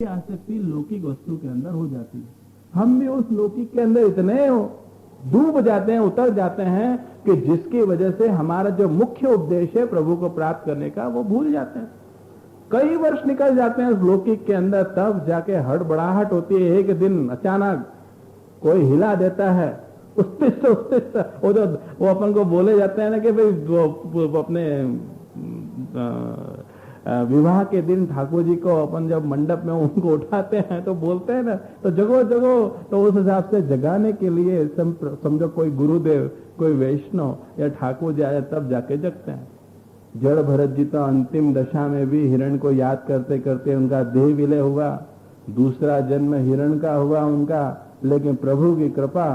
आसक्ति लौकिक वस्तु के अंदर हो जाती है। हम भी उस लौकिक के अंदर इतने डूब जाते हैं, उतर जाते हैं कि जिसकी वजह से हमारा जो मुख्य उद्देश्य है प्रभु को प्राप्त करने का, वो भूल जाते हैं। कई वर्ष निकल जाते हैं उस लौकिक के अंदर, तब जाके हड़बड़ाहट होती है। एक दिन अचानक कोई हिला देता है, वो अपन को बोले जाते हैं ना कि भाई वो अपने विवाह के दिन ठाकुर जी को अपन जब मंडप में उनको उठाते हैं तो बोलते हैं ना, तो जगो जगो, तो उस हिसाब से जगाने के लिए समझो कोई गुरुदेव, कोई वैष्णव या ठाकुर जी आए तब जाके जगते हैं। जड़ भरत जी तो अंतिम दशा में भी हिरण को याद करते करते उनका देह विलय हुआ। दूसरा जन्म हिरण का हुआ उनका, लेकिन प्रभु की कृपा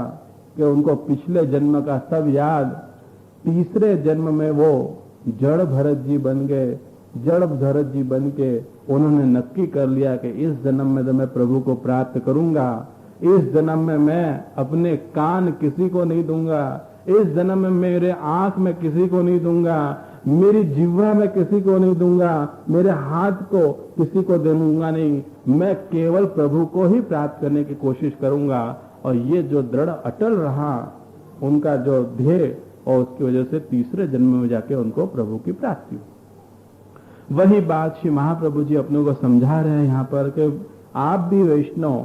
कि उनको पिछले जन्म का सब याद, तीसरे जन्म में वो जड़ भरत जी बन गए। जड़ भरत जी बन के उन्होंने नक्की कर लिया कि इस जन्म में तो मैं प्रभु को प्राप्त करूंगा, इस जन्म में मैं अपने कान किसी को नहीं दूंगा, इस जन्म में मेरे आंख में किसी को नहीं दूंगा, मेरी जिह्वा में किसी को नहीं दूंगा, मेरे हाथ को किसी को दूंगा नहीं, मैं केवल प्रभु को ही प्राप्त करने की कोशिश करूंगा। और ये जो दृढ़ अटल रहा उनका जो ध्येय, और उसकी वजह से तीसरे जन्म में जाके उनको प्रभु की प्राप्ति हुई। वही बात श्री महाप्रभु जी अपने को समझा रहे हैं यहाँ पर कि आप भी वैष्णव,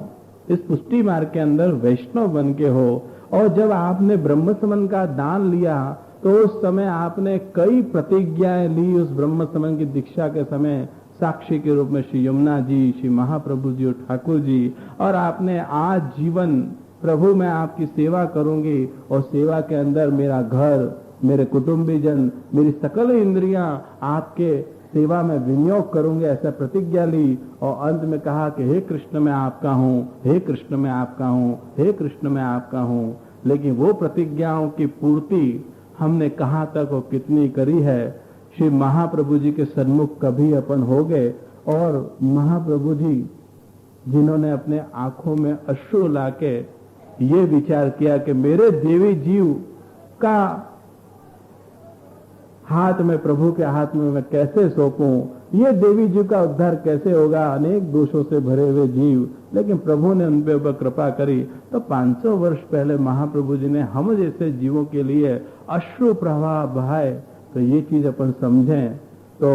इस पुष्टि मार्ग के अंदर वैष्णव बन के हो। और जब आपने ब्रह्म समन का दान लिया तो उस समय आपने कई प्रतिज्ञाएं ली। उस ब्रह्म समन की दीक्षा के समय साक्षी के रूप में श्री यमुना जी, श्री महाप्रभु जी और ठाकुर जी, और आपने आज जीवन प्रभु मैं आपकी सेवा करूंगी और सेवा के अंदर मेरा घर, मेरे कुटुंबीजन, मेरी सकल इंद्रियां आपके सेवा में विनियोग करूंगे, ऐसा प्रतिज्ञा ली। और अंत में कहा कि हे कृष्ण मैं आपका हूं, हे कृष्ण मैं आपका हूं, हे कृष्ण मैं आपका हूं। लेकिन वो प्रतिज्ञाओं की पूर्ति हमने कहां तक और कितनी करी है? श्री महाप्रभु जी के सन्मुख कभी अपन हो गए, और महाप्रभु जी जिन्होंने अपने आंखों में अश्रु लाके ये विचार किया कि मेरे देवी जीव का हाथ में, प्रभु के हाथ में मैं कैसे सौंपूं, ये देवी जीव का उद्धार कैसे होगा, अनेक दोषों से भरे हुए जीव। लेकिन प्रभु ने उन पर कृपा करी। तो 500 वर्ष पहले महाप्रभु जी ने हम जैसे जीवों के लिए अश्रु प्रवाह बहाए। तो ये चीज अपन समझें तो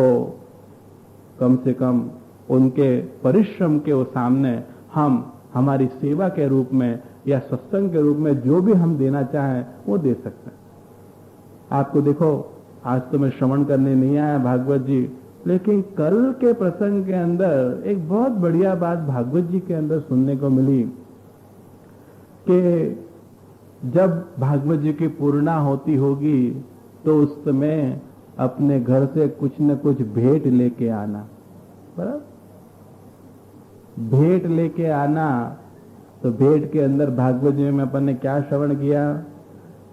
कम से कम उनके परिश्रम के सामने हम हमारी सेवा के रूप में या सत्संग के रूप में जो भी हम देना चाहें वो दे सकते हैं। आपको देखो, आज तो मैं श्रवण करने नहीं आया भागवत जी, लेकिन कल के प्रसंग के अंदर एक बहुत बढ़िया बात भागवत जी के अंदर सुनने को मिली कि जब भागवत जी की पूर्णा होती होगी तो उस समय अपने घर से कुछ न कुछ भेंट लेके आना, बराबर? भेंट लेके आना। तो भेंट के अंदर भागवत जी में अपन ने क्या श्रवण किया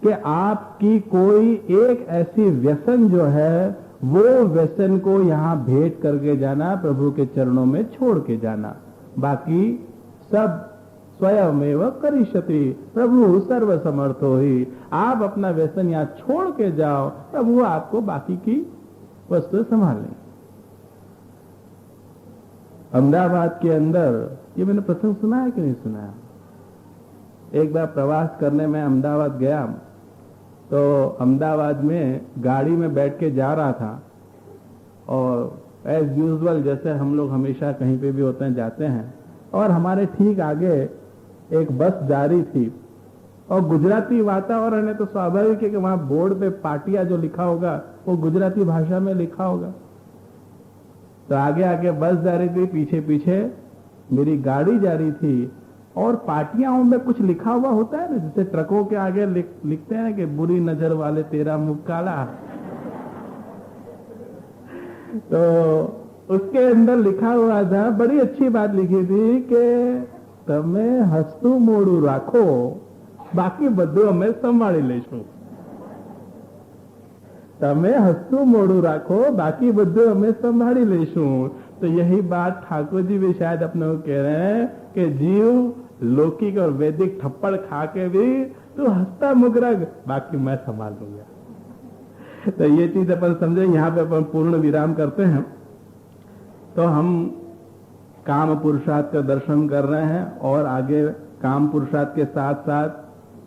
कि आपकी कोई एक ऐसी व्यसन जो है वो व्यसन को यहां भेंट करके जाना, प्रभु के चरणों में छोड़ के जाना, बाकी सब स्वयमेव करिष्यति, प्रभु सर्व समर्थो ही। आप अपना व्यसन यहां छोड़ के जाओ, प्रभु आपको बाकी की वस्तु संभाल लेंगे। अहमदाबाद के अंदर ये मैंने प्रसंग सुना है कि नहीं सुनाया? एक बार प्रवास करने में अहमदाबाद गया, तो अहमदाबाद में गाड़ी में बैठ के जा रहा था, और एज यूजुअल जैसे हम लोग हमेशा कहीं पे भी होते हैं जाते हैं, और हमारे ठीक आगे एक बस जा रही थी, और गुजराती वातावरण है तो स्वाभाविक है कि वहां बोर्ड पे पाटिया जो लिखा होगा वो गुजराती भाषा में लिखा होगा। तो आगे आगे बस जा रही थी, पीछे पीछे मेरी गाड़ी जा रही थी, और पाटियाओं में कुछ लिखा हुआ होता है ना, जैसे ट्रकों के आगे लिखते हैं कि बुरी नजर वाले तेरा मुंह काला। तो उसके अंदर लिखा हुआ था, बड़ी अच्छी बात लिखी थी कि तमे हस्तु मोड़ू राखो, बाकी बधु हमें संभाली लेशू। तमे हस्तु मोड़ू राखो, बाकी बधु हमें संभाली लेशू। तो यही बात ठाकुर जी भी शायद अपने को कह रहे हैं कि जीव लौकिक और वैदिक थप्पड़ खा के भी तू हंसता मुगरग, बाकी मैं संभाल लूंगा। तो ये चीज अपन समझे। यहाँ पे अपन पूर्ण विराम करते हैं। तो हम काम पुरुषार्थ का दर्शन कर रहे हैं और आगे काम पुरुषार्थ के साथ साथ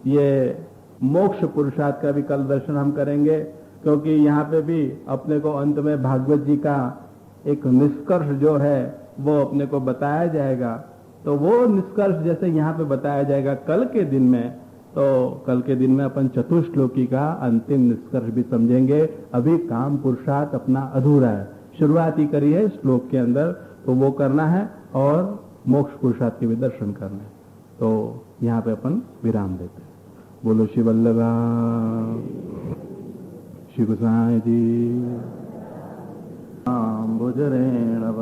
ये मोक्ष पुरुषार्थ का भी कल दर्शन हम करेंगे, क्योंकि यहाँ पे भी अपने को अंत में भागवत जी का एक निष्कर्ष जो है वो अपने को बताया जाएगा। तो वो निष्कर्ष जैसे यहाँ पे बताया जाएगा कल के दिन में, तो कल के दिन में अपन चतुश्लोकी का अंतिम निष्कर्ष भी समझेंगे। अभी काम पुरुषार्थ अपना अधूरा है, शुरुआत ही करी है श्लोक के अंदर, तो वो करना है और मोक्ष पुरुषार्थ के भी दर्शन करना है। तो यहाँ पे अपन विराम देते हैं। बोलो श्री वल्लभा श्री गोसाई जी बुजरेणव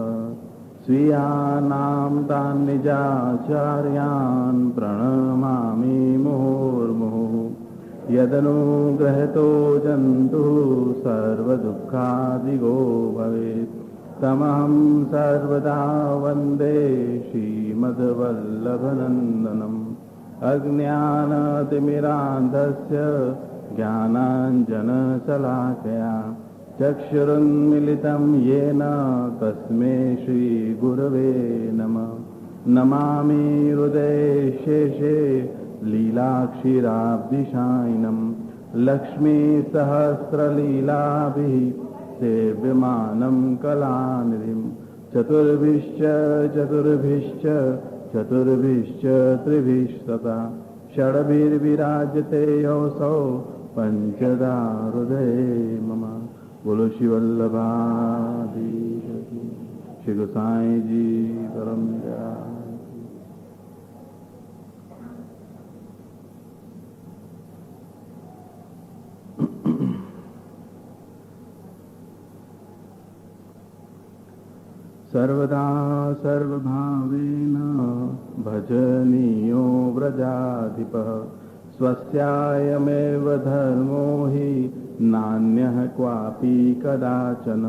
स्वीयानां तान् निजाचार्यान् प्रणमामि मुहुर्मुहुः। यदनुग्रहतो जन्तुः सर्वदुःखादिगो भवेत् तमहं सर्वदा वन्दे श्रीमद्वल्लभनन्दनम्। अज्ञानतिमिरान्धस्य ज्ञानाञ्जनशलाकया चक्षुरुन्मिलितं येन तस्मै श्रीगुरवे नमः। नमामि हृदये शेषे लीलाक्षीराब्धिशायिनं लक्ष्मीसहस्रलीलाभिः सेव्यमानं कलानिधिं। चतुर्भिश्च चतुर्भिश्च चतुर्भिश्च त्रिभिः तथा षड्भिर्विराजते योऽसौ पंचदा हृदये मम। बोलो श्री वल्लभाधीश श्री गोसाई जी परम दयाल। सर्वदा सर्वभावेन भजनीयो व्रजाधिपः स्वस्यायमेव धर्मो हि नान्यः क्वापि कदाचन।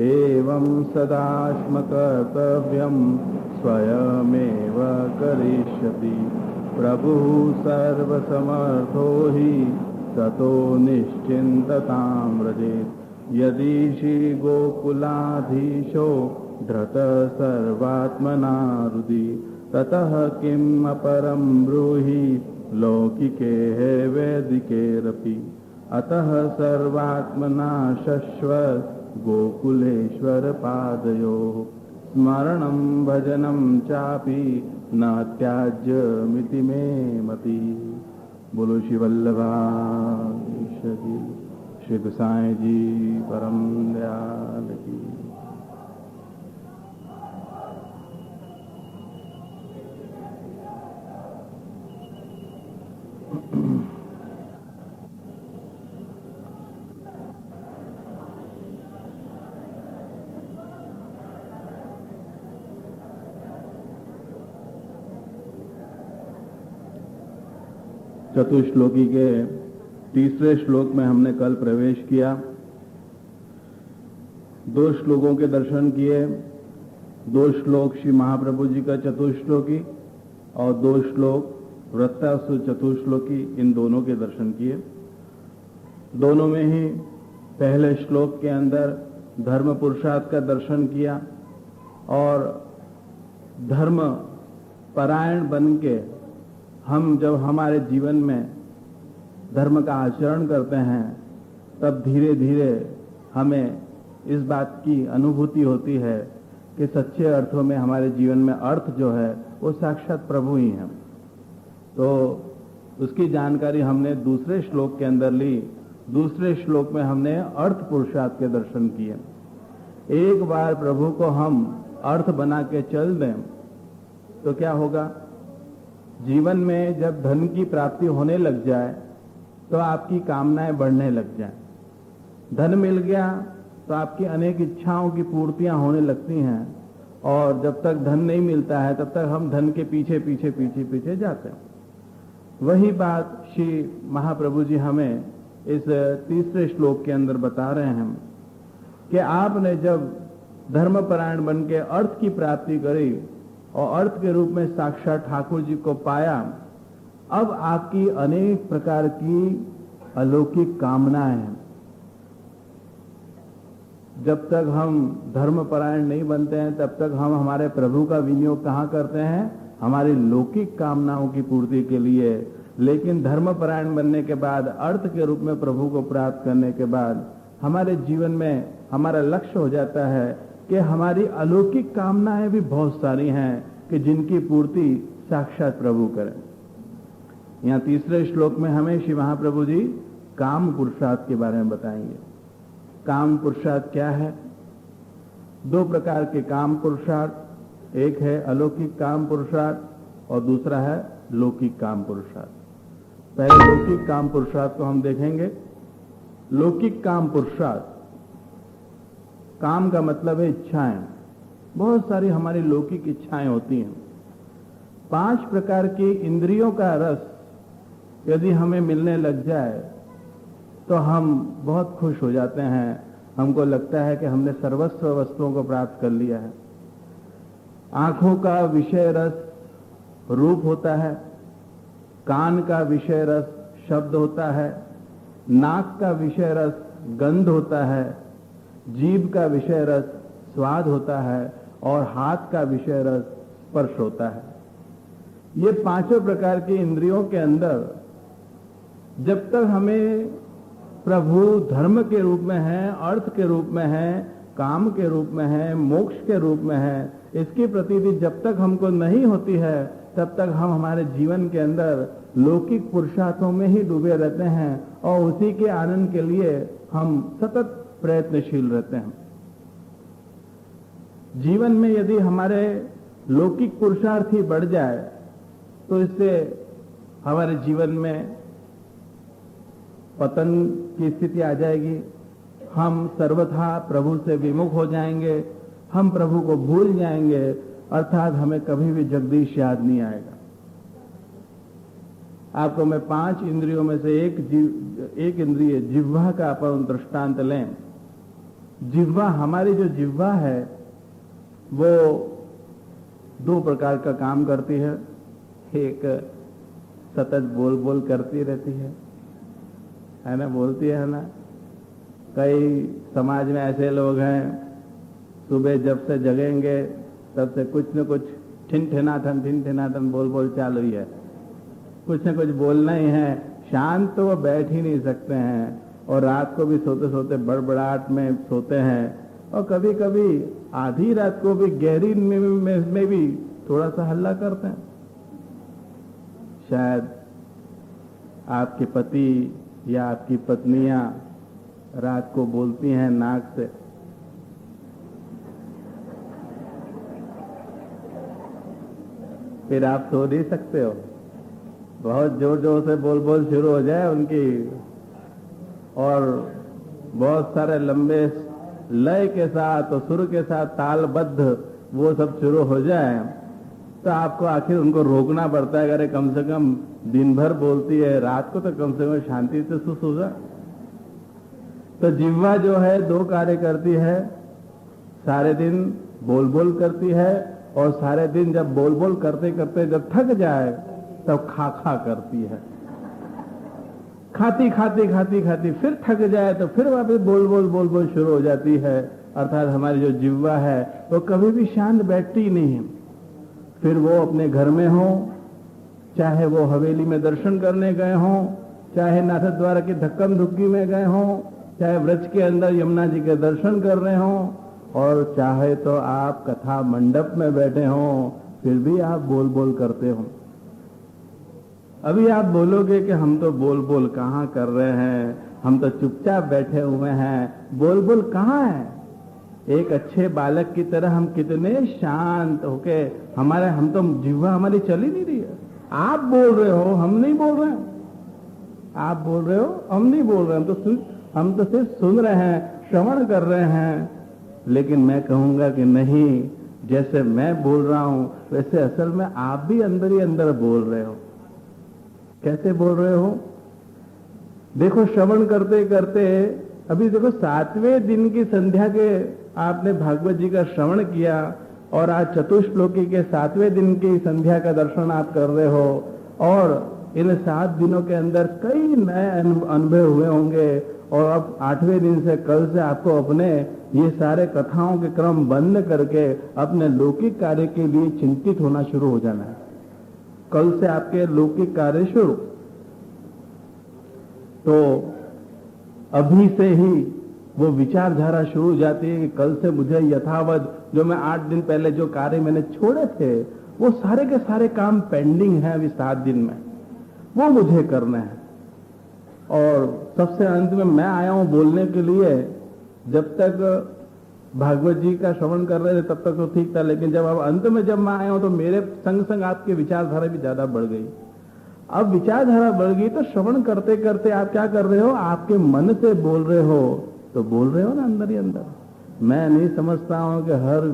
एवं सदाश्मकर्तव्यं स्वयमेव करिष्यति। प्रभुः सर्वसमर्थो हि ततो निश्चिन्ततां व्रजेत्। यदि श्रीगोकुलाधीशो धृत सर्वात्मना हृदि ततः किम् अपरं ब्रूहि लौकिके वैदिकेरपि। अतः सर्वात्मना शश्वत् गोकुलेश्वर पादयोः स्मरणं भजनं चापि न त्याज्यमिति मे मति। बोलो श्री वल्लभाधीश जी श्री गोसाई जी परम दयाल की। चतुश्लोकी के तीसरे श्लोक में हमने कल प्रवेश किया। 2 श्लोकों के दर्शन किए। 2 श्लोक श्री महाप्रभु जी का चतुश्लोकी और 2 श्लोक वृत्तासुर चतुश्लोकी, इन दोनों के दर्शन किए। दोनों में ही पहले श्लोक के अंदर धर्म पुरुषार्थ का दर्शन किया और धर्म परायण बन के हम जब हमारे जीवन में धर्म का आचरण करते हैं तब धीरे धीरे हमें इस बात की अनुभूति होती है कि सच्चे अर्थों में हमारे जीवन में अर्थ जो है वो साक्षात प्रभु ही हैं। तो उसकी जानकारी हमने दूसरे श्लोक के अंदर ली। दूसरे श्लोक में हमने अर्थ पुरुषार्थ के दर्शन किए। एक बार प्रभु को हम अर्थ बना के चल दें तो क्या होगा, जीवन में जब धन की प्राप्ति होने लग जाए तो आपकी कामनाएं बढ़ने लग जाए। धन मिल गया तो आपकी अनेक इच्छाओं की पूर्तियां होने लगती हैं और जब तक धन नहीं मिलता है तब तक हम धन के पीछे पीछे पीछे पीछे जाते हैं। वही बात श्री महाप्रभु जी हमें इस तीसरे श्लोक के अंदर बता रहे हैं कि आपने जब धर्मपरायण बन के अर्थ की प्राप्ति करी और अर्थ के रूप में साक्षात ठाकुर जी को पाया, अब आपकी अनेक प्रकार की अलौकिक कामनाएं हैं। जब तक हम धर्मपरायण नहीं बनते हैं तब तक हम हमारे प्रभु का विनियोग कहाँ करते हैं? हमारी लौकिक कामनाओं की पूर्ति के लिए। लेकिन धर्मपरायण बनने के बाद, अर्थ के रूप में प्रभु को प्राप्त करने के बाद, हमारे जीवन में हमारा लक्ष्य हो जाता है कि हमारी अलौकिक कामनाएं भी बहुत सारी हैं कि जिनकी पूर्ति साक्षात प्रभु करें। यहाँ तीसरे श्लोक में हमें श्री महाप्रभु जी काम पुरुषार्थ के बारे में बताएंगे। काम पुरुषार्थ क्या है? दो प्रकार के काम पुरुषार्थ, एक है अलौकिक काम पुरुषार्थ और दूसरा है लौकिक काम पुरुषार्थ। पहले लौकिक काम पुरुषार्थ को हम देखेंगे। लौकिक काम पुरुषार्थ, काम का मतलब है इच्छाएं। बहुत सारी हमारी लौकिक इच्छाएं होती हैं। 5 प्रकार की इंद्रियों का रस यदि हमें मिलने लग जाए तो हम बहुत खुश हो जाते हैं। हमको लगता है कि हमने सर्वस्व वस्तुओं को प्राप्त कर लिया है। आंखों का विषय रस रूप होता है, कान का विषय रस शब्द होता है, नाक का विषय रस गंध होता है, जीभ का विषय रस स्वाद होता है और हाथ का विषय रस स्पर्श होता है। ये 5 प्रकार की इंद्रियों के अंदर जब तक हमें प्रभु धर्म के रूप में है, अर्थ के रूप में है, काम के रूप में है, मोक्ष के रूप में है, इसकी प्रतीति जब तक हमको नहीं होती है तब तक हम हमारे जीवन के अंदर लौकिक पुरुषार्थों में ही डूबे रहते हैं और उसी के आनंद के लिए हम सतत प्रयत्नशील रहते हैं। जीवन में यदि हमारे लौकिक पुरुषार्थ ही बढ़ जाए तो इससे हमारे जीवन में पतन की स्थिति आ जाएगी। हम सर्वथा प्रभु से विमुख हो जाएंगे, हम प्रभु को भूल जाएंगे, अर्थात हमें कभी भी जगदीश याद नहीं आएगा। आपको मैं 5 इंद्रियों में से एक इंद्रिय जिह्वा का अपन दृष्टांत लें। जिह्वा, हमारी जो जिह्वा है वो 2 प्रकार का काम करती है। एक सतत बोल बोल करती रहती है ना, बोलती है ना। कई समाज में ऐसे लोग हैं, सुबह जब से जगेंगे तब से कुछ न कुछ ठिन-ठिनाठन बोल बोल चालू ही है। कुछ न कुछ बोलना ही है। शांत तो वो बैठ ही नहीं सकते हैं और रात को भी सोते सोते बड़बड़ाहट में सोते हैं और कभी कभी आधी रात को भी गहरी में भी थोड़ा सा हल्ला करते हैं। शायद आपके पति या आपकी पत्नियां रात को बोलती हैं नाक से, फिर आप सो नहीं सकते हो। बहुत जोर जोर से बोल बोल शुरू हो जाए उनकी और बहुत सारे लंबे लय के साथ और सुर के साथ तालबद्ध वो सब शुरू हो जाए तो आपको आखिर उनको रोकना पड़ता है। अरे कम से कम दिन भर बोलती है, रात को तो कम से कम शांति से सो जा। तो जिह्वा जो है 2 कार्य करती है। सारे दिन बोल बोल करती है और सारे दिन जब बोल बोल करते करते जब थक जाए तब खा खा करती है। खाती फिर थक जाए तो फिर वापस बोल बोल शुरू हो जाती है। अर्थात हमारी जो जिह्वा है वो कभी भी शांत बैठती ही नहीं है। फिर वो अपने घर में हो, चाहे वो हवेली में दर्शन करने गए हों, चाहे नाथ द्वारा की धक्कम धुक्की में गए हों, चाहे व्रज के अंदर यमुना जी के दर्शन कर रहे हों और चाहे तो आप कथा मंडप में बैठे हों, फिर भी आप बोल बोल करते हो। अभी आप बोलोगे कि हम तो बोल बोल कहाँ कर रहे हैं, हम तो चुपचाप बैठे हुए हैं, बोल बोल कहाँ है। एक अच्छे बालक की तरह हम कितने शांत होके हम तो जिह्वा हमारी चल ही नहीं रही है। आप बोल रहे हो, हम नहीं बोल रहे हैं। आप बोल रहे हो, हम नहीं बोल रहे हैं। हम तो सिर्फ सुन रहे हैं, श्रवण कर रहे हैं। लेकिन मैं कहूंगा कि नहीं, जैसे मैं बोल रहा हूं वैसे असल में आप भी अंदर ही अंदर बोल रहे हो। कैसे बोल रहे हो? देखो, श्रवण करते करते अभी देखो 7वें दिन की संध्या के आपने भागवत जी का श्रवण किया और आज चतुश्लोकी के 7वें दिन की संध्या का दर्शन आप कर रहे हो और इन 7 दिनों के अंदर कई नए अनुभव हुए होंगे और अब 8वें दिन से कल से आपको अपने ये सारे कथाओं के क्रम बंद करके अपने लौकिक कार्य के लिए चिंतित होना शुरू हो जाना है। कल से आपके लौकिक कार्य शुरू। तो अभी से ही वो विचारधारा शुरू हो जाती है कि कल से मुझे यथावत जो मैं 8 दिन पहले जो कार्य मैंने छोड़े थे वो सारे के सारे काम पेंडिंग है अभी 7 दिन में, वो मुझे करना है। और सबसे अंत में मैं आया हूं बोलने के लिए। जब तक भागवत जी का श्रवण कर रहे थे तब तक तो ठीक था, लेकिन जब अब अंत में जब मैं आया हूं तो मेरे संग संग आपकी विचारधारा भी ज्यादा बढ़ गई। अब विचारधारा बढ़ गई तो श्रवण करते करते आप क्या कर रहे हो, आपके मन से बोल रहे हो, तो बोल रहे हो ना अंदर ही अंदर। मैं नहीं समझता हूं कि हर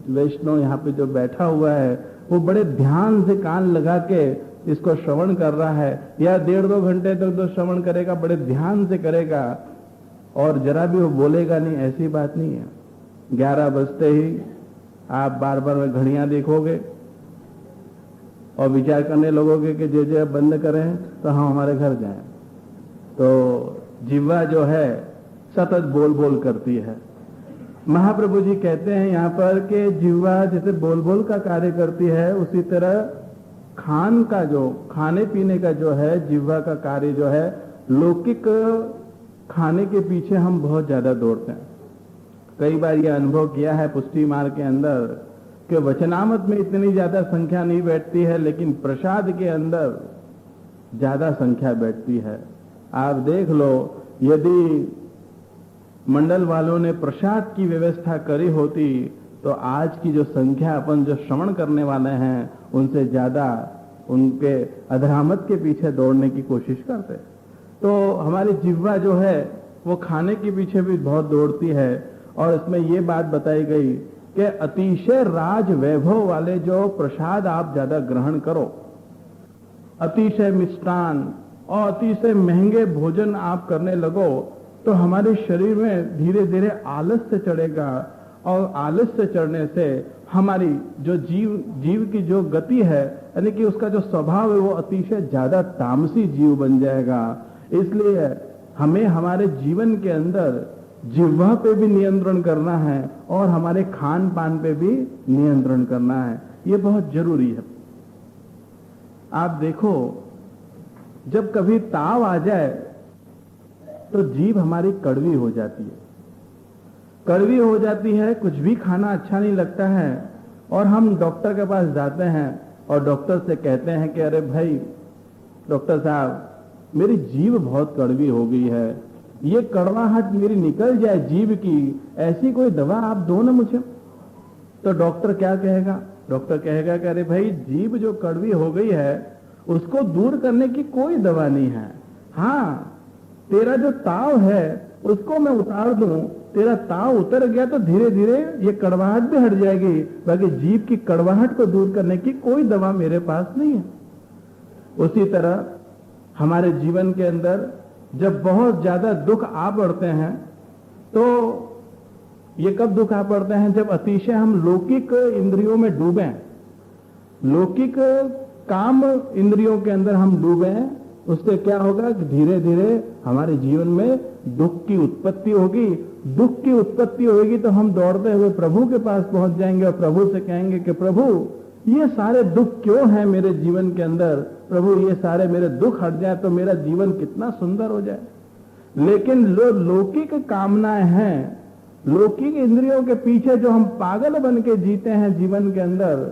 वैष्णव यहाँ पे जो बैठा हुआ है वो बड़े ध्यान से कान लगा के इसको श्रवण कर रहा है, या 1.5-2 घंटे तक तो श्रवण करेगा, बड़े ध्यान से करेगा और जरा भी वो बोलेगा नहीं, ऐसी बात नहीं है। 11 बजते ही आप बार बार घड़ियां देखोगे और विचार करने लगोगे कि जे बंद करें तो हम हमारे घर जाएं। तो जिह्वा जो है सतत बोल बोल करती है। महाप्रभु जी कहते हैं यहाँ पर कि जिह्वा जैसे बोल बोल का कार्य करती है, उसी तरह खाने पीने का जो है जिह्वा का कार्य जो है, लौकिक खाने के पीछे हम बहुत ज्यादा दौड़ते हैं। कई बार यह अनुभव किया है पुष्टि मार्ग के अंदर कि वचनामृत में इतनी ज्यादा संख्या नहीं बैठती है, लेकिन प्रसाद के अंदर ज्यादा संख्या बैठती है। आप देख लो, यदि मंडल वालों ने प्रसाद की व्यवस्था करी होती तो आज की जो संख्या अपन जो श्रवण करने वाले हैं उनसे ज्यादा उनके अधरामत के पीछे दौड़ने की कोशिश करते। तो हमारी जिह्वा जो है वो खाने के पीछे भी बहुत दौड़ती है। और इसमें ये बात बताई गई कि अतिशय राज वैभव वाले जो प्रसाद आप ज्यादा ग्रहण करो, अतिशय मिष्टान और अतिशय महंगे भोजन आप करने लगो तो हमारे शरीर में धीरे धीरे आलस्य चढ़ेगा, और आलस्य चढ़ने से हमारी जो जीव की जो गति है, यानी कि उसका जो स्वभाव है वो अतिशय ज्यादा तामसी जीव बन जाएगा। इसलिए हमें हमारे जीवन के अंदर जिह्वा पे भी नियंत्रण करना है और हमारे खान पान पे भी नियंत्रण करना है। ये बहुत जरूरी है। आप देखो, जब कभी ताव आ जाए तो जीभ हमारी कड़वी हो जाती है, कड़वी हो जाती है, कुछ भी खाना अच्छा नहीं लगता है, और हम डॉक्टर के पास जाते हैं और डॉक्टर से कहते हैं कि अरे भाई डॉक्टर साहब, मेरी जीभ बहुत कड़वी हो गई है, ये कड़वाहट मेरी निकल जाए जीभ की, ऐसी कोई दवा आप दो ना मुझे। तो डॉक्टर क्या कहेगा? डॉक्टर कहेगा कि अरे भाई, जीभ जो कड़वी हो गई है उसको दूर करने की कोई दवा नहीं है। हाँ, तेरा जो ताव है उसको मैं उतार दूं, तेरा ताव उतर गया तो धीरे धीरे ये कड़वाहट भी हट जाएगी, बाकी जीभ की कड़वाहट को दूर करने की कोई दवा मेरे पास नहीं है। उसी तरह हमारे जीवन के अंदर जब बहुत ज्यादा दुख आ पड़ते हैं, तो ये कब दुख आ पड़ते हैं? जब अतिशय हम लौकिक इंद्रियों में डूबे, लौकिक काम इंद्रियों के अंदर हम डूबे, उससे क्या होगा कि धीरे धीरे हमारे जीवन में दुख की उत्पत्ति होगी। दुख की उत्पत्ति होगी तो हम दौड़ते हुए प्रभु के पास पहुंच जाएंगे और प्रभु से कहेंगे कि प्रभु, ये सारे दुख क्यों हैं मेरे जीवन के अंदर? प्रभु, ये सारे मेरे दुख हट जाए तो मेरा जीवन कितना सुंदर हो जाए। लेकिन लौकिक कामनाएं हैं, लौकिक इंद्रियों के पीछे जो हम पागल बन के जीते हैं जीवन के अंदर,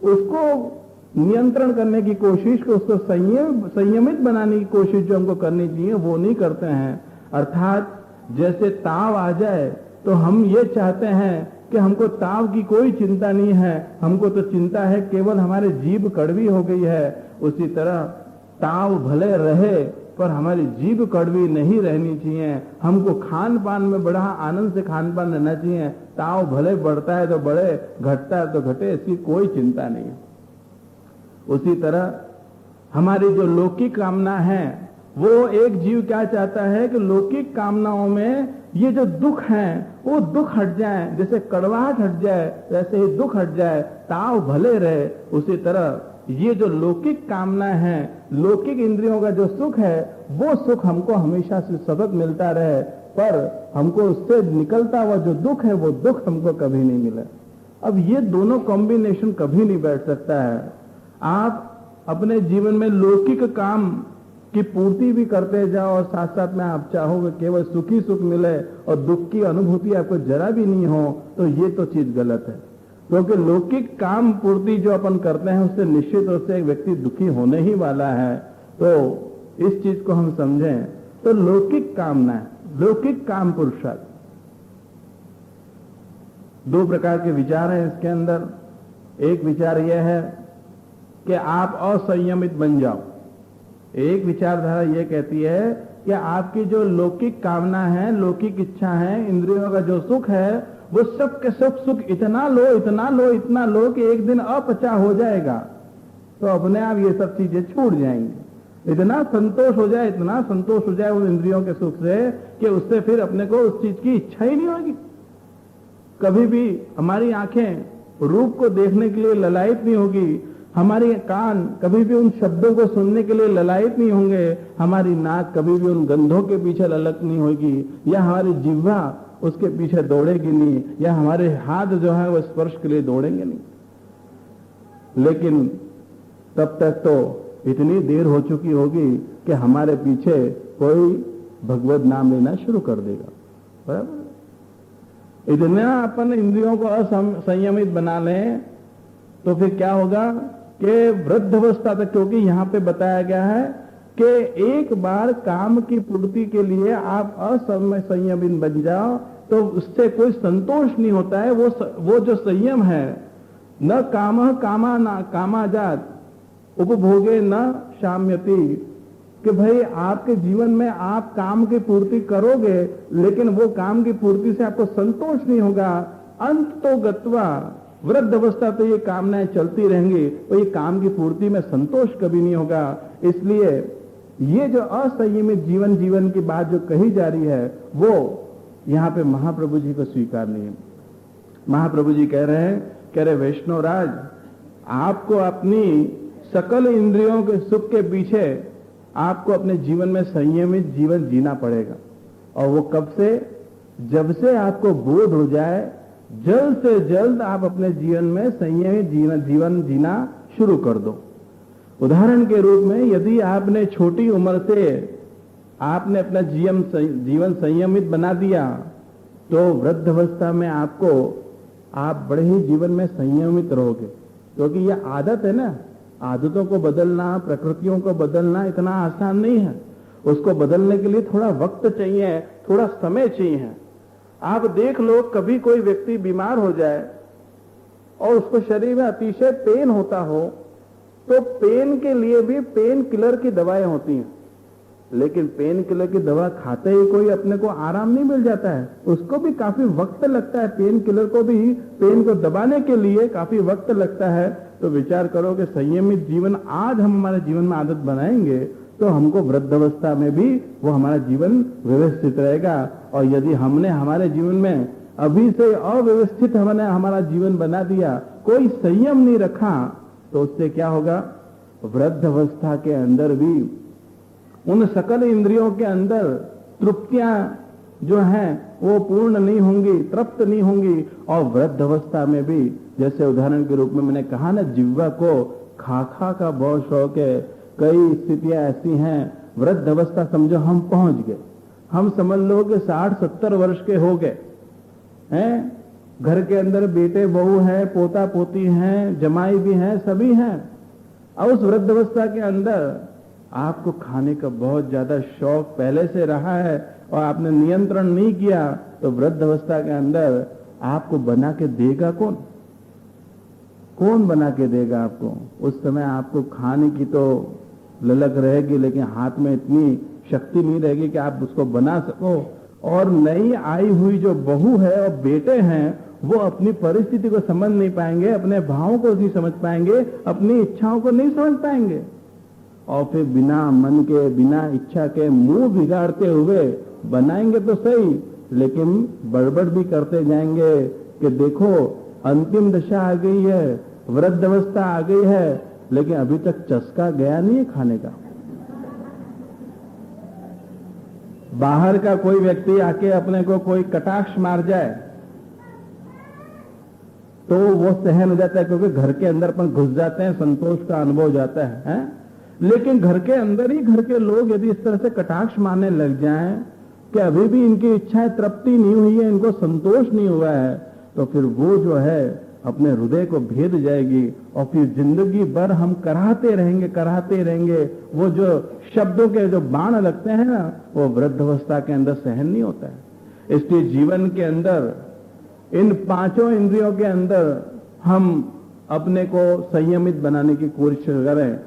उसको नियंत्रण करने की कोशिश, उसको संयमित बनाने की कोशिश जो हमको करनी चाहिए वो नहीं करते हैं। अर्थात जैसे ताव आ जाए तो हम ये चाहते हैं कि हमको ताव की कोई चिंता नहीं है, हमको तो चिंता है केवल हमारी जीभ कड़वी हो गई है। उसी तरह ताव भले रहे पर हमारी जीभ कड़वी नहीं रहनी चाहिए। हमको खान पान में बड़ा आनंद से खान पान रहना चाहिए। ताव भले बढ़ता है तो बढ़े, घटता है तो घटे, इसकी कोई चिंता नहीं है। उसी तरह हमारी जो लौकिक कामना है, वो एक जीव क्या चाहता है कि लौकिक कामनाओं में ये जो दुख हैं वो दुख हट जाए, जैसे कड़वाहट हट जाए वैसे ही दुख हट जाए, ताव भले रहे। उसी तरह ये जो लौकिक कामना है, लौकिक इंद्रियों का जो सुख है, वो सुख हमको हमेशा से सतत मिलता रहे, पर हमको उससे निकलता हुआ जो दुख है, वो दुख हमको कभी नहीं मिले। अब ये दोनों कॉम्बिनेशन कभी नहीं बैठ सकता है। आप अपने जीवन में लौकिक काम की पूर्ति भी करते जाओ और साथ साथ में आप चाहोगे केवल सुखी सुख मिले और दुख की अनुभूति आपको जरा भी नहीं हो, तो ये तो चीज गलत है। क्योंकि लौकिक काम पूर्ति जो अपन करते हैं उससे निश्चित रूप से एक व्यक्ति दुखी होने ही वाला है। तो इस चीज को हम समझें तो लौकिक कामना, लौकिक काम पुरुषार्थ, दो प्रकार के विचार हैं इसके अंदर। एक विचार यह है कि आप असंयमित बन जाओ। एक विचारधारा यह कहती है कि आपकी जो लौकिक कामना है, लौकिक इच्छा है, इंद्रियों का जो सुख है, वो सब के सब सुख इतना लो, इतना लो, इतना लो कि एक दिन अपचा हो जाएगा, तो अपने आप ये सब चीजें छूट जाएंगी। इतना संतोष हो जाए, इतना संतोष हो जाए उन इंद्रियों के सुख से कि उससे फिर अपने को उस चीज की इच्छा ही नहीं होगी। कभी भी हमारी आंखें रूप को देखने के लिए ललायत नहीं होगी, हमारी कान कभी भी उन शब्दों को सुनने के लिए ललायत नहीं होंगे, हमारी नाक कभी भी उन गंधों के पीछे ललक नहीं होगी, या हमारी जिह्वा उसके पीछे दौड़ेगी नहीं, या हमारे हाथ जो है वो स्पर्श के लिए दौड़ेंगे नहीं। लेकिन तब तक तो इतनी देर हो चुकी होगी कि हमारे पीछे कोई भगवत नाम लेना शुरू कर देगा। बराबर, इतना अपन इंद्रियों को असंयमित बना लें तो फिर क्या होगा कि वृद्धावस्था तक, क्योंकि यहां पे बताया गया है कि एक बार काम की पूर्ति के लिए आप असंयमित बन जाओ तो उससे कोई संतोष नहीं होता है। वो जो संयम है, न काम कामा ना कामाजात उपभोगे न शाम्यति, कि भाई आपके जीवन में आप काम की पूर्ति करोगे लेकिन वो काम की पूर्ति से आपको संतोष नहीं होगा। अंत तो गत्वा, वृद्ध अवस्था तो ये कामनाएं चलती रहेंगी, तो ये काम की पूर्ति में संतोष कभी नहीं होगा। इसलिए ये जो असंयमित जीवन की बात जो कही जा रही है, वो यहां पे महाप्रभु जी को स्वीकार नहीं है। महाप्रभु जी कह रहे वैष्णवराज, आपको अपनी सकल इंद्रियों के सुख के पीछे आपको अपने जीवन में संयमित जीवन जीना पड़ेगा। और वो कब से? जब से आपको बोध हो जाए, जल्द से जल्द आप अपने जीवन में संयमित जीवन जीना शुरू कर दो। उदाहरण के रूप में, यदि आपने छोटी उम्र से आपने अपना जीवन संयमित बना दिया, तो वृद्धावस्था में आप बड़े ही जीवन में संयमित रहोगे। क्योंकि यह आदत है ना, आदतों को बदलना, प्रकृतियों को बदलना इतना आसान नहीं है। उसको बदलने के लिए थोड़ा वक्त चाहिए, थोड़ा समय चाहिए। आप देख लो, कभी कोई व्यक्ति बीमार हो जाए और उसको शरीर में अतिशय पेन होता हो, तो पेन के लिए भी पेन किलर की दवाएं होती हैं। लेकिन पेन किलर की दवा खाते ही कोई अपने को आराम नहीं मिल जाता है, उसको भी काफी वक्त लगता है। पेन किलर को भी पेन को दबाने के लिए काफी वक्त लगता है। तो विचार करो कि संयमित जीवन आज हम हमारे जीवन में आदत बनाएंगे तो हमको वृद्धावस्था में भी वो हमारा जीवन व्यवस्थित रहेगा। और यदि हमने हमारे जीवन में अभी से अव्यवस्थित हमने हमारा जीवन बना दिया, कोई संयम नहीं रखा, तो उससे क्या होगा? वृद्धावस्था के अंदर भी उन सकल इंद्रियों के अंदर तृप्तियां जो हैं वो पूर्ण नहीं होंगी, तृप्त नहीं होंगी। और वृद्धावस्था में भी, जैसे उदाहरण के रूप में मैंने कहा ना, जिह्वा को खा का बहुत शौक है। कई स्थितियां ऐसी हैं, वृद्धावस्था समझो हम पहुंच गए, हम समझ लो कि 60-70 वर्ष के हो गए हैं, घर के अंदर बेटे बहू हैं, पोता पोती हैं, जमाई भी हैं, सभी हैं। और उस वृद्धावस्था के अंदर आपको खाने का बहुत ज्यादा शौक पहले से रहा है और आपने नियंत्रण नहीं किया, तो वृद्धावस्था के अंदर आपको बना के देगा कौन? कौन बना के देगा आपको? उस समय आपको खाने की तो ललक रहेगी, लेकिन हाथ में इतनी शक्ति नहीं रहेगी कि आप उसको बना सको। और नई आई हुई जो बहू है और बेटे हैं, वो अपनी परिस्थिति को समझ नहीं पाएंगे, अपने भावों को नहीं समझ पाएंगे, अपनी इच्छाओं को नहीं समझ पाएंगे। और फिर बिना मन के, बिना इच्छा के, मुंह बिगाड़ते हुए बनाएंगे तो सही, लेकिन बड़बड़ भी करते जाएंगे कि देखो अंतिम दशा आ गई है, वृद्धावस्था आ गई है, लेकिन अभी तक चस्का गया नहीं है खाने का। बाहर का कोई व्यक्ति आके अपने को कोई कटाक्ष मार जाए तो वो सहन हो जाता है, क्योंकि घर के अंदर अपन घुस जाते हैं, संतोष का अनुभव हो जाता है? लेकिन घर के अंदर ही घर के लोग यदि इस तरह से कटाक्ष मारने लग जाएं कि अभी भी इनकी इच्छाएं तृप्ति नहीं हुई है, इनको संतोष नहीं हुआ है, तो फिर वो जो है अपने हृदय को भेद जाएगी और फिर जिंदगी भर हम कराहते रहेंगे। वो जो शब्दों के जो बाण लगते हैं ना, वो वृद्धावस्था के अंदर सहन नहीं होता है। इसलिए जीवन के अंदर इन पांचों इंद्रियों के अंदर हम अपने को संयमित बनाने की कोशिश करें।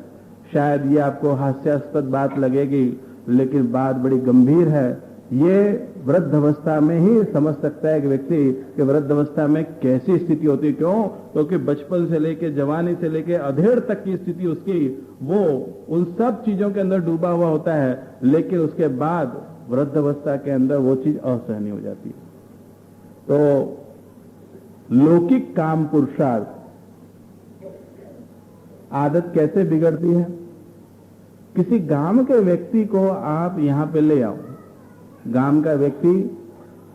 शायद ये आपको हास्यास्पद बात लगेगी, लेकिन बात बड़ी गंभीर है। ये वृद्धावस्था में ही समझ सकता है कि व्यक्ति कि वृद्धावस्था में कैसी स्थिति होती है। क्यों? क्योंकि बचपन से लेके जवानी से लेके अधेड़ तक की स्थिति उसकी वो उन सब चीजों के अंदर डूबा हुआ होता है, लेकिन उसके बाद वृद्धावस्था के अंदर वो चीज असहनीय हो जाती है। तो लौकिक काम पुरुषार्थ आदत कैसे बिगड़ती है? किसी गांव के व्यक्ति को आप यहां पे ले आओ, गांव का व्यक्ति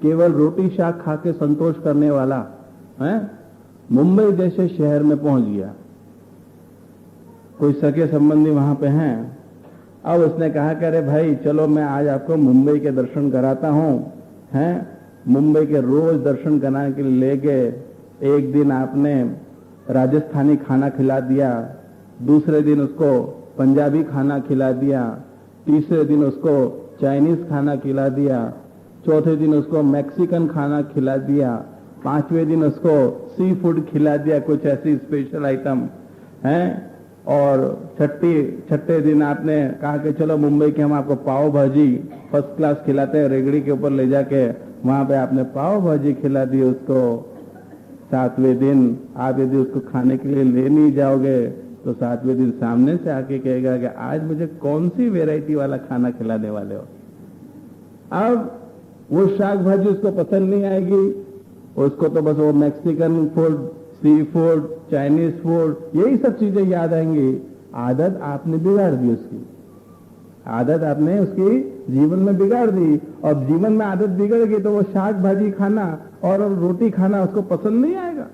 केवल रोटी शाक खा के संतोष करने वाला है, मुंबई जैसे शहर में पहुंच गया, कोई सगे संबंधी वहां पे हैं, अब उसने कहा कि अरे भाई चलो मैं आज आपको मुंबई के दर्शन कराता हूं, हैं मुंबई के रोज दर्शन कराने के लिए ले गए। एक दिन आपने राजस्थानी खाना खिला दिया, दूसरे दिन उसको पंजाबी खाना खिला दिया, तीसरे दिन उसको चाइनीज खाना खिला दिया, चौथे दिन उसको मैक्सिकन खाना खिला दिया, पांचवें दिन उसको सी फूड खिला दिया, कुछ ऐसी स्पेशल आइटम हैं, और छठे दिन आपने कहा कि चलो मुंबई के हम आपको पाव भाजी फर्स्ट क्लास खिलाते हैं, रेगड़ी के ऊपर ले जाके वहां पे आपने पाव भाजी खिला दी उसको। सातवें दिन आप यदि उसको खाने के लिए ले नहीं जाओगे तो सातवें दिन सामने से आके कहेगा कि आज मुझे कौन सी वैरायटी वाला खाना खिलाने वाले हो। अब वो शाक भाजी उसको पसंद नहीं आएगी, उसको तो बस वो Mexican food, sea food, Chinese food, यही सब चीजें याद आएंगी। आदत आपने बिगाड़ दी उसकी, आदत आपने उसकी जीवन में बिगाड़ दी, और जीवन में आदत बिगड़ गई तो वो शाक भाजी खाना और रोटी खाना उसको पसंद नहीं आएगा।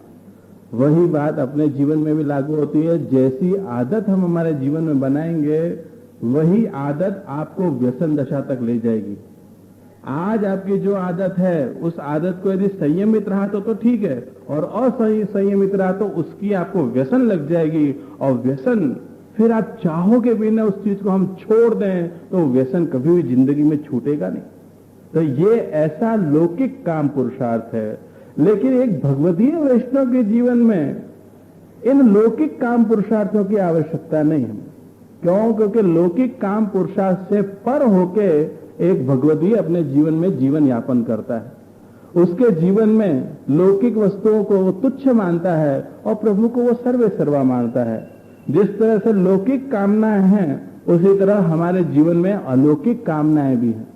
वही बात अपने जीवन में भी लागू होती है। जैसी आदत हम हमारे जीवन में बनाएंगे वही आदत आपको व्यसन दशा तक ले जाएगी। आज आपकी जो आदत है उस आदत को यदि संयमित रहा तो ठीक है, और असंयमित रहा तो उसकी आपको व्यसन लग जाएगी, और व्यसन फिर आप चाहोगे भी ना उस चीज को हम छोड़ दें तो व्यसन कभी भी जिंदगी में छूटेगा नहीं। तो ये ऐसा लौकिक काम पुरुषार्थ है। लेकिन एक भगवतीय वैष्णव के जीवन में इन लौकिक काम पुरुषार्थों की आवश्यकता नहीं है। क्यों? क्योंकि लौकिक काम पुरुषार्थ से पर होके एक भगवतीय अपने जीवन में जीवन यापन करता है। उसके जीवन में लौकिक वस्तुओं को वो तुच्छ मानता है और प्रभु को वो सर्वे सर्वा मानता है। जिस तरह से लौकिक कामनाएं हैं उसी तरह हमारे जीवन में अलौकिक कामनाएं भी हैं।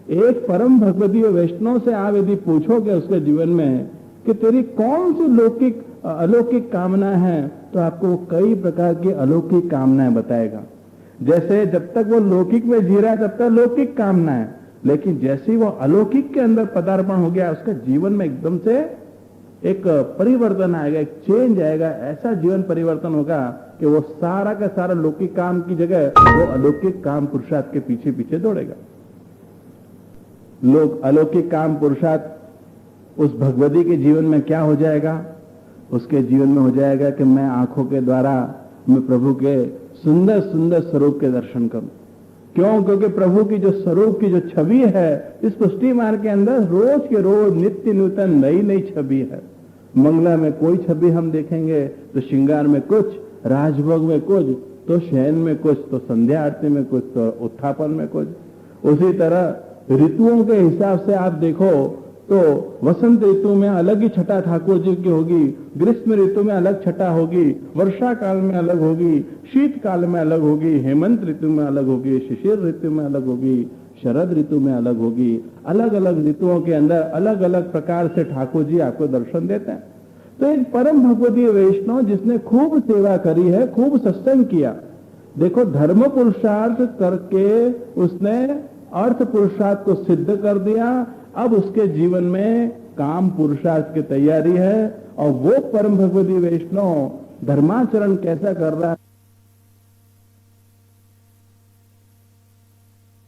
एक परम भगवतीय वैष्णव से आप यदि पूछोगे उसके जीवन में कि तेरी कौन सी लौकिक अलौकिक कामना है, तो आपको कई प्रकार की अलौकिक कामनाएं बताएगा। जैसे जब तक वो लौकिक में जी रहा है तब तक लौकिक कामना है, लेकिन जैसे ही वो अलौकिक के अंदर पदार्पण हो गया उसके जीवन में एकदम से एक परिवर्तन आएगा, एक चेंज आएगा। ऐसा जीवन परिवर्तन होगा कि वो सारा का सारा लौकिक काम की जगह वो अलौकिक काम पुरुषार्थ के पीछे पीछे दौड़ेगा। लोग अलौकिक काम पुरुषार्थ उस भगवती के जीवन में क्या हो जाएगा? उसके जीवन में हो जाएगा कि मैं आंखों के द्वारा मैं प्रभु के सुंदर सुंदर स्वरूप के दर्शन करूं। क्यों? क्योंकि प्रभु की जो स्वरूप की जो छवि है इस पुष्टि मार्ग के अंदर रोज के रोज नित्य नूतन नई नई छवि है। मंगला में कोई छवि हम देखेंगे तो श्रृंगार में कुछ, राजभोग में कुछ, तो शयन में कुछ, तो संध्या आरती में कुछ, तो उत्थापन में कुछ। उसी तरह ऋतुओं के हिसाब से आप देखो तो वसंत ऋतु में अलग ही छटा ठाकुर जी की होगी, ग्रीष्म ऋतु में अलग छटा होगी, वर्षा काल में अलग होगी, शीत काल में अलग होगी, हेमंत ऋतु में अलग होगी, शिशिर ऋतु में अलग होगी, शरद ऋतु में अलग होगी। अलग अलग ऋतुओं के अंदर अलग अलग प्रकार से ठाकुर जी आपको दर्शन देते हैं। तो एक परम भगवतीय वैष्णव जिसने खूब सेवा करी है, खूब सत्संग किया, देखो धर्म पुरुषार्थ करके उसने अर्थ पुरुषार्थ को सिद्ध कर दिया। अब उसके जीवन में काम पुरुषार्थ की तैयारी है, और वो परम भगवतीय वैष्णव धर्माचरण कैसा कर रहा है।